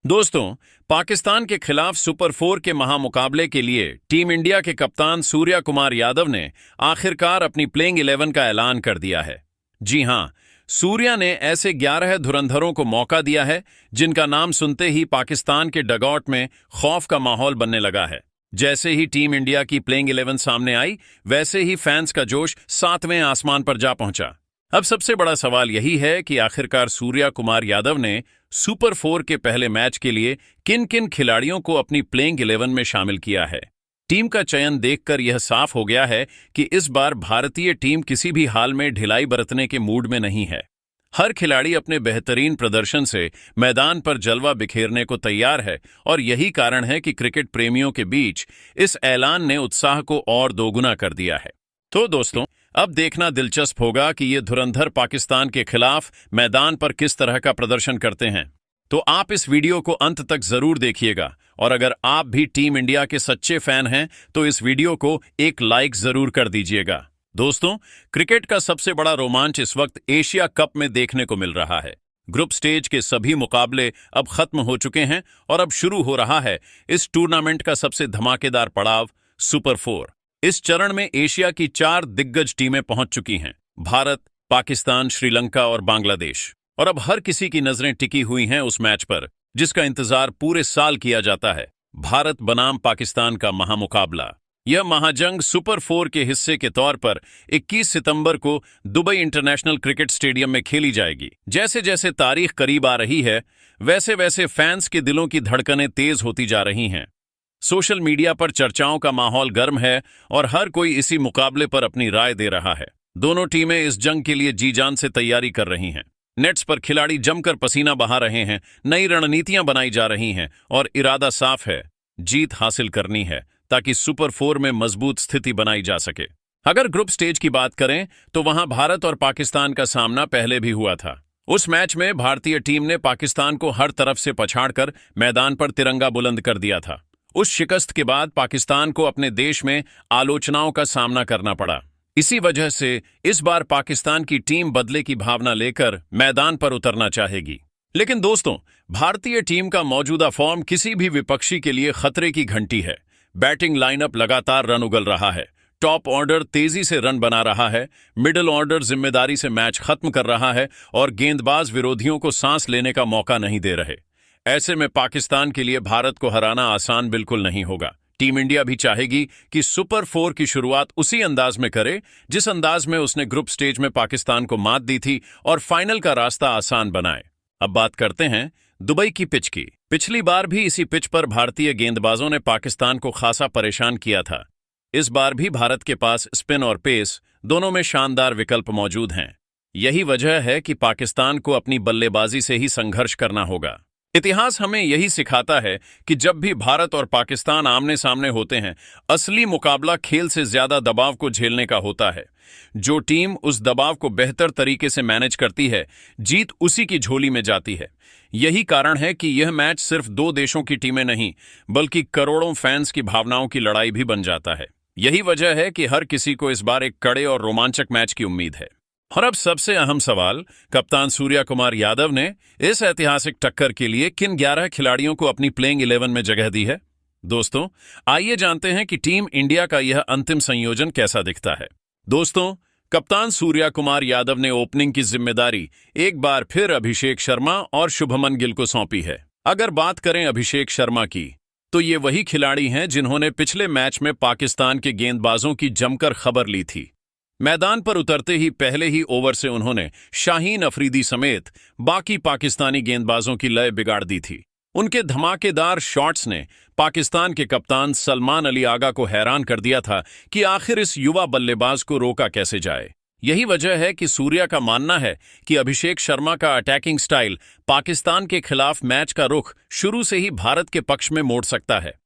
दोस्तों, पाकिस्तान के खिलाफ सुपर 4 के महामुकाबले के लिए टीम इंडिया के कप्तान सूर्या कुमार यादव ने आखिरकार अपनी प्लेइंग 11 का ऐलान कर दिया है। जी हां, सूर्या ने ऐसे 11 धुरंधरों को मौका दिया है जिनका नाम सुनते ही पाकिस्तान के डगआउट में खौफ का माहौल बनने लगा है। जैसे ही टीम इंडिया की प्लेइंग 11 सामने आई, वैसे ही फैंस का जोश 7वें आसमान पर जा पहुंचा। अब सबसे बड़ा सवाल यही है कि आखिरकार सूर्या कुमार यादव ने सुपर 4 के पहले मैच के लिए किन किन खिलाड़ियों को अपनी प्लेइंग 11 में शामिल किया है। टीम का चयन देखकर यह साफ हो गया है कि इस बार भारतीय टीम किसी भी हाल में ढिलाई बरतने के मूड में नहीं है। हर खिलाड़ी अपने बेहतरीन प्रदर्शन से मैदान पर जलवा बिखेरने को तैयार है और यही कारण है कि क्रिकेट प्रेमियों के बीच इस ऐलान ने उत्साह को और दोगुना कर दिया है। तो दोस्तों, अब देखना दिलचस्प होगा कि ये धुरंधर पाकिस्तान के खिलाफ मैदान पर किस तरह का प्रदर्शन करते हैं। तो आप इस वीडियो को अंत तक जरूर देखिएगा और अगर आप भी टीम इंडिया के सच्चे फैन हैं तो इस वीडियो को एक लाइक जरूर कर दीजिएगा। दोस्तों, क्रिकेट का सबसे बड़ा रोमांच इस वक्त एशिया कप में देखने को मिल रहा है। ग्रुप स्टेज के सभी मुकाबले अब खत्म हो चुके हैं और अब शुरू हो रहा है इस टूर्नामेंट का सबसे धमाकेदार पड़ाव, सुपर 4। इस चरण में एशिया की 4 दिग्गज टीमें पहुंच चुकी हैं: भारत, पाकिस्तान, श्रीलंका और बांग्लादेश। और अब हर किसी की नजरें टिकी हुई हैं उस मैच पर जिसका इंतजार पूरे साल किया जाता है, भारत बनाम पाकिस्तान का महामुकाबला। यह महाजंग सुपर 4 के हिस्से के तौर पर 21 सितंबर को दुबई इंटरनेशनल क्रिकेट स्टेडियम में खेली जाएगी। जैसे जैसे तारीख करीब आ रही है, वैसे वैसे फैंस के दिलों की धड़कनें तेज होती जा रही हैं। सोशल मीडिया पर चर्चाओं का माहौल गर्म है और हर कोई इसी मुकाबले पर अपनी राय दे रहा है। दोनों टीमें इस जंग के लिए जी जान से तैयारी कर रही हैं। नेट्स पर खिलाड़ी जमकर पसीना बहा रहे हैं, नई रणनीतियां बनाई जा रही हैं और इरादा साफ है, जीत हासिल करनी है ताकि सुपर 4 में मजबूत स्थिति बनाई जा सके। अगर ग्रुप स्टेज की बात करें तो वहां भारत और पाकिस्तान का सामना पहले भी हुआ था। उस मैच में भारतीय टीम ने पाकिस्तान को हर तरफ से पछाड़कर मैदान पर तिरंगा बुलंद कर दिया था। उस शिकस्त के बाद पाकिस्तान को अपने देश में आलोचनाओं का सामना करना पड़ा। इसी वजह से इस बार पाकिस्तान की टीम बदले की भावना लेकर मैदान पर उतरना चाहेगी। लेकिन दोस्तों, भारतीय टीम का मौजूदा फॉर्म किसी भी विपक्षी के लिए खतरे की घंटी है। बैटिंग लाइनअप लगातार रन उगल रहा है, टॉप ऑर्डर तेजी से रन बना रहा है, मिडिल ऑर्डर जिम्मेदारी से मैच खत्म कर रहा है और गेंदबाज विरोधियों को सांस लेने का मौका नहीं दे रहे। ऐसे में पाकिस्तान के लिए भारत को हराना आसान बिल्कुल नहीं होगा। टीम इंडिया भी चाहेगी कि सुपर 4 की शुरुआत उसी अंदाज में करे जिस अंदाज में उसने ग्रुप स्टेज में पाकिस्तान को मात दी थी और फाइनल का रास्ता आसान बनाए। अब बात करते हैं दुबई की पिच की। पिछली बार भी इसी पिच पर भारतीय गेंदबाजों ने पाकिस्तान को खासा परेशान किया था। इस बार भी भारत के पास स्पिन और पेस दोनों में शानदार विकल्प मौजूद हैं। यही वजह है कि पाकिस्तान को अपनी बल्लेबाजी से ही संघर्ष करना होगा। इतिहास हमें यही सिखाता है कि जब भी भारत और पाकिस्तान आमने सामने होते हैं, असली मुकाबला खेल से ज्यादा दबाव को झेलने का होता है। जो टीम उस दबाव को बेहतर तरीके से मैनेज करती है, जीत उसी की झोली में जाती है। यही कारण है कि यह मैच सिर्फ 2 देशों की टीमें नहीं, बल्कि करोड़ों फैंस की भावनाओं की लड़ाई भी बन जाता है। यही वजह है कि हर किसी को इस बार एक कड़े और रोमांचक मैच की उम्मीद है। और अब सबसे अहम सवाल, कप्तान सूर्या कुमार यादव ने इस ऐतिहासिक टक्कर के लिए किन 11 खिलाड़ियों को अपनी प्लेइंग 11 में जगह दी है। दोस्तों, आइए जानते हैं कि टीम इंडिया का यह अंतिम संयोजन कैसा दिखता है। दोस्तों, कप्तान सूर्या कुमार यादव ने ओपनिंग की जिम्मेदारी एक बार फिर अभिषेक शर्मा और शुभमन गिल को सौंपी है। अगर बात करें अभिषेक शर्मा की, तो ये वही खिलाड़ी हैं जिन्होंने पिछले मैच में पाकिस्तान के गेंदबाजों की जमकर खबर ली थी। मैदान पर उतरते ही पहले ही ओवर से उन्होंने शाहीन अफरीदी समेत बाकी पाकिस्तानी गेंदबाजों की लय बिगाड़ दी थी। उनके धमाकेदार शॉट्स ने पाकिस्तान के कप्तान सलमान अली आगा को हैरान कर दिया था कि आखिर इस युवा बल्लेबाज को रोका कैसे जाए। यही वजह है कि सूर्या का मानना है कि अभिषेक शर्मा का अटैकिंग स्टाइल पाकिस्तान के खिलाफ मैच का रुख शुरू से ही भारत के पक्ष में मोड़ सकता है।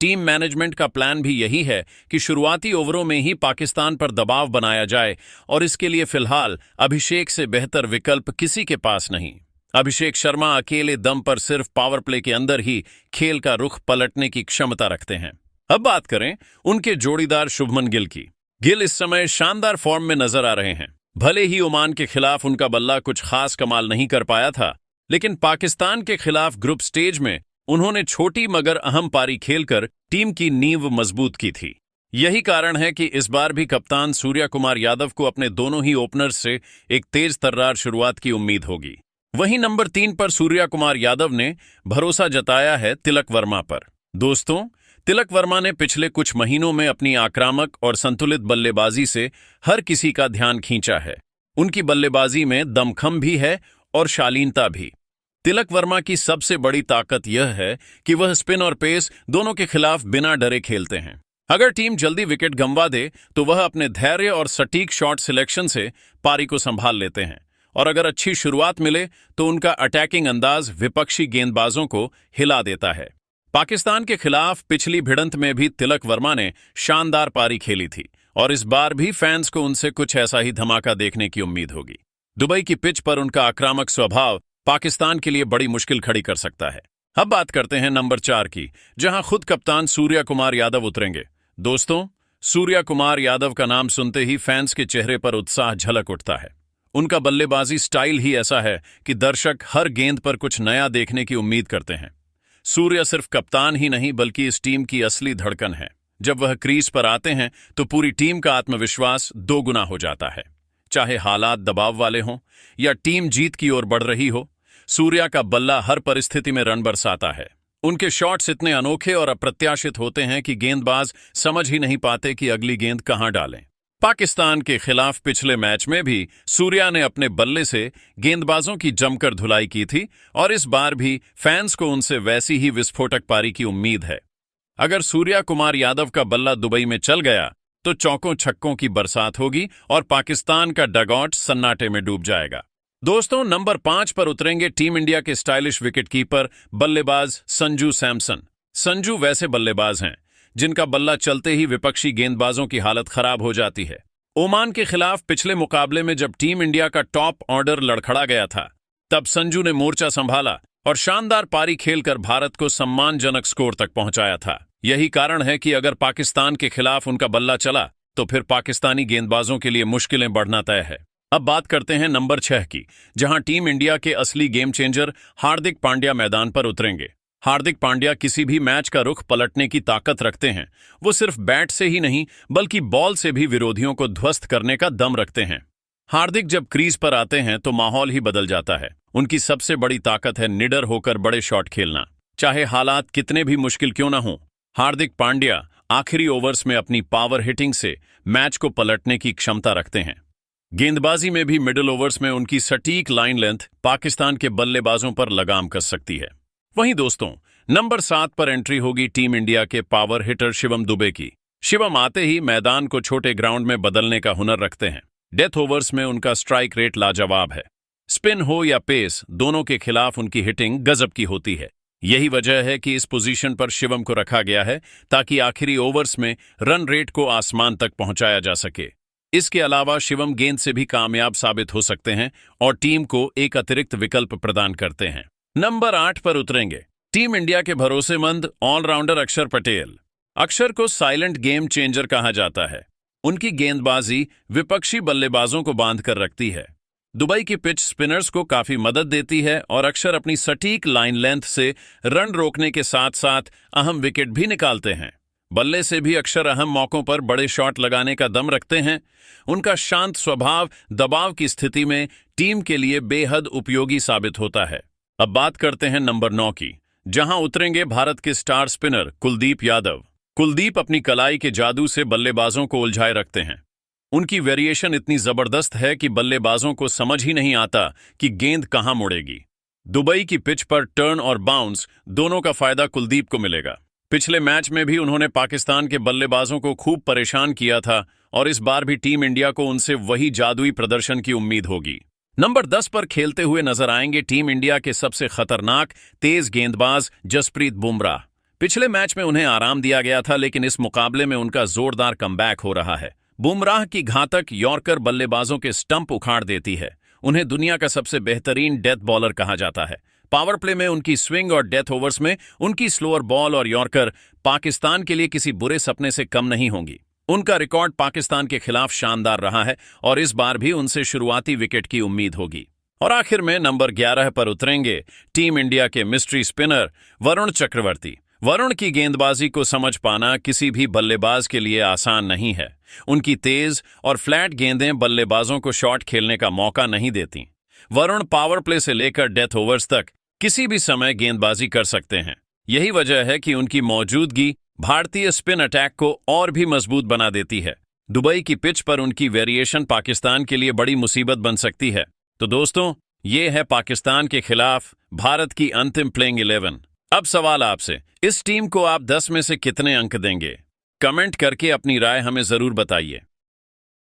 टीम मैनेजमेंट का प्लान भी यही है कि शुरुआती ओवरों में ही पाकिस्तान पर दबाव बनाया जाए और इसके लिए फिलहाल अभिषेक से बेहतर विकल्प किसी के पास नहीं। अभिषेक शर्मा अकेले दम पर सिर्फ पावर प्ले के अंदर ही खेल का रुख पलटने की क्षमता रखते हैं। अब बात करें उनके जोड़ीदार शुभमन गिल की। गिल इस समय शानदार फॉर्म में नजर आ रहे हैं। भले ही ओमान के खिलाफ उनका बल्ला कुछ खास कमाल नहीं कर पाया था, लेकिन पाकिस्तान के खिलाफ ग्रुप स्टेज में उन्होंने छोटी मगर अहम पारी खेलकर टीम की नींव मजबूत की थी। यही कारण है कि इस बार भी कप्तान सूर्या कुमार यादव को अपने दोनों ही ओपनर्स से एक तेज तर्रार शुरुआत की उम्मीद होगी। वहीं नंबर 3 पर सूर्या कुमार यादव ने भरोसा जताया है तिलक वर्मा पर। दोस्तों, तिलक वर्मा ने पिछले कुछ महीनों में अपनी आक्रामक और संतुलित बल्लेबाजी से हर किसी का ध्यान खींचा है। उनकी बल्लेबाजी में दमखम भी है और शालीनता भी। तिलक वर्मा की सबसे बड़ी ताकत यह है कि वह स्पिन और पेस दोनों के खिलाफ बिना डरे खेलते हैं। अगर टीम जल्दी विकेट गंवा दे तो वह अपने धैर्य और सटीक शॉट सिलेक्शन से पारी को संभाल लेते हैं, और अगर अच्छी शुरुआत मिले तो उनका अटैकिंग अंदाज विपक्षी गेंदबाजों को हिला देता है। पाकिस्तान के खिलाफ पिछली भिड़ंत में भी तिलक वर्मा ने शानदार पारी खेली थी, और इस बार भी फैंस को उनसे कुछ ऐसा ही धमाका देखने की उम्मीद होगी। दुबई की पिच पर उनका आक्रामक स्वभाव पाकिस्तान के लिए बड़ी मुश्किल खड़ी कर सकता है। अब बात करते हैं नंबर 4 की, जहां खुद कप्तान सूर्या कुमार यादव उतरेंगे। दोस्तों, सूर्या कुमार यादव का नाम सुनते ही फैंस के चेहरे पर उत्साह झलक उठता है। उनका बल्लेबाजी स्टाइल ही ऐसा है कि दर्शक हर गेंद पर कुछ नया देखने की उम्मीद करते हैं। सूर्या सिर्फ कप्तान ही नहीं बल्कि इस टीम की असली धड़कन है। जब वह क्रीज पर आते हैं तो पूरी टीम का आत्मविश्वास दोगुना हो जाता है। चाहे हालात दबाव वाले हों या टीम जीत की ओर बढ़ रही हो, सूर्या का बल्ला हर परिस्थिति में रन बरसाता है। उनके शॉट्स इतने अनोखे और अप्रत्याशित होते हैं कि गेंदबाज समझ ही नहीं पाते कि अगली गेंद कहां डालें। पाकिस्तान के खिलाफ पिछले मैच में भी सूर्या ने अपने बल्ले से गेंदबाजों की जमकर धुलाई की थी, और इस बार भी फैंस को उनसे वैसी ही विस्फोटक पारी की उम्मीद है। अगर सूर्या कुमार यादव का बल्ला दुबई में चल गया तो चौकों छक्कों की बरसात होगी और पाकिस्तान का डगआउट सन्नाटे में डूब जाएगा। दोस्तों, नंबर 5 पर उतरेंगे टीम इंडिया के स्टाइलिश विकेटकीपर बल्लेबाज संजू सैमसन। संजू वैसे बल्लेबाज हैं जिनका बल्ला चलते ही विपक्षी गेंदबाजों की हालत खराब हो जाती है। ओमान के खिलाफ पिछले मुकाबले में जब टीम इंडिया का टॉप ऑर्डर लड़खड़ा गया था, तब संजू ने मोर्चा संभाला और शानदार पारी खेलकर भारत को सम्मानजनक स्कोर तक पहुंचाया था। यही कारण है कि अगर पाकिस्तान के खिलाफ उनका बल्ला चला तो फिर पाकिस्तानी गेंदबाजों के लिए मुश्किलें बढ़ना तय है। अब बात करते हैं नंबर 6 की, जहां टीम इंडिया के असली गेम चेंजर हार्दिक पांड्या मैदान पर उतरेंगे। हार्दिक पांड्या किसी भी मैच का रुख पलटने की ताकत रखते हैं। वो सिर्फ बैट से ही नहीं बल्कि बॉल से भी विरोधियों को ध्वस्त करने का दम रखते हैं। हार्दिक जब क्रीज पर आते हैं तो माहौल ही बदल जाता है। उनकी सबसे बड़ी ताकत है निडर होकर बड़े शॉट खेलना, चाहे हालात कितने भी मुश्किल क्यों ना हो। हार्दिक पांड्या आखिरी ओवर्स में अपनी पावर हिटिंग से मैच को पलटने की क्षमता रखते हैं। गेंदबाजी में भी मिडिल ओवर्स में उनकी सटीक लाइन लेंथ पाकिस्तान के बल्लेबाजों पर लगाम कस सकती है। वहीं दोस्तों, नंबर 7 पर एंट्री होगी टीम इंडिया के पावर हिटर शिवम दुबे की। शिवम आते ही मैदान को छोटे ग्राउंड में बदलने का हुनर रखते हैं। डेथ ओवर्स में उनका स्ट्राइक रेट लाजवाब है। स्पिन हो या पेस, दोनों के खिलाफ उनकी हिटिंग गजब की होती है। यही वजह है कि इस पोजीशन पर शिवम को रखा गया है ताकि आखिरी ओवर्स में रन रेट को आसमान तक पहुंचाया जा सके। इसके अलावा शिवम गेंद से भी कामयाब साबित हो सकते हैं और टीम को एक अतिरिक्त विकल्प प्रदान करते हैं। नंबर 8 पर उतरेंगे टीम इंडिया के भरोसेमंद ऑलराउंडर अक्षर पटेल। अक्षर को साइलेंट गेम चेंजर कहा जाता है। उनकी गेंदबाजी विपक्षी बल्लेबाजों को बांध कर रखती है। दुबई की पिच स्पिनर्स को काफी मदद देती है और अक्षर अपनी सटीक लाइन लेंथ से रन रोकने के साथ साथ अहम विकेट भी निकालते हैं। बल्ले से भी अक्षर अहम मौकों पर बड़े शॉट लगाने का दम रखते हैं। उनका शांत स्वभाव दबाव की स्थिति में टीम के लिए बेहद उपयोगी साबित होता है। अब बात करते हैं नंबर 9 की, जहां उतरेंगे भारत के स्टार स्पिनर कुलदीप यादव। कुलदीप अपनी कलाई के जादू से बल्लेबाजों को उलझाए रखते हैं। उनकी वेरिएशन इतनी जबरदस्त है कि बल्लेबाजों को समझ ही नहीं आता कि गेंद कहां मुड़ेगी। दुबई की पिच पर टर्न और बाउंस दोनों का फायदा कुलदीप को मिलेगा। पिछले मैच में भी उन्होंने पाकिस्तान के बल्लेबाजों को खूब परेशान किया था और इस बार भी टीम इंडिया को उनसे वही जादुई प्रदर्शन की उम्मीद होगी। नंबर 10 पर खेलते हुए नजर आएंगे टीम इंडिया के सबसे खतरनाक तेज गेंदबाज जसप्रीत बुमराह। पिछले मैच में उन्हें आराम दिया गया था, लेकिन इस मुकाबले में उनका जोरदार कमबैक हो रहा है। बुमराह की घातक यॉर्कर बल्लेबाजों के स्टंप उखाड़ देती है। उन्हें दुनिया का सबसे बेहतरीन डेथ बॉलर कहा जाता है। पावर प्ले में उनकी स्विंग और डेथ ओवर्स में उनकी स्लोअर बॉल और यॉर्कर पाकिस्तान के लिए किसी बुरे सपने से कम नहीं होंगी। उनका रिकॉर्ड पाकिस्तान के खिलाफ शानदार रहा है और इस बार भी उनसे शुरुआती विकेट की उम्मीद होगी। और आखिर में नंबर 11 पर उतरेंगे टीम इंडिया के मिस्ट्री स्पिनर वरुण चक्रवर्ती। वरुण की गेंदबाजी को समझ पाना किसी भी बल्लेबाज के लिए आसान नहीं है। उनकी तेज और फ्लैट गेंदें बल्लेबाजों को शॉट खेलने का मौका नहीं देती। वरुण पावर प्ले से लेकर डेथ ओवर्स तक किसी भी समय गेंदबाजी कर सकते हैं। यही वजह है कि उनकी मौजूदगी भारतीय स्पिन अटैक को और भी मजबूत बना देती है। दुबई की पिच पर उनकी वेरिएशन पाकिस्तान के लिए बड़ी मुसीबत बन सकती है। तो दोस्तों, ये है पाकिस्तान के खिलाफ भारत की अंतिम प्लेइंग 11। अब सवाल आपसे, इस टीम को आप 10 में से कितने अंक देंगे? कमेंट करके अपनी राय हमें जरूर बताइए।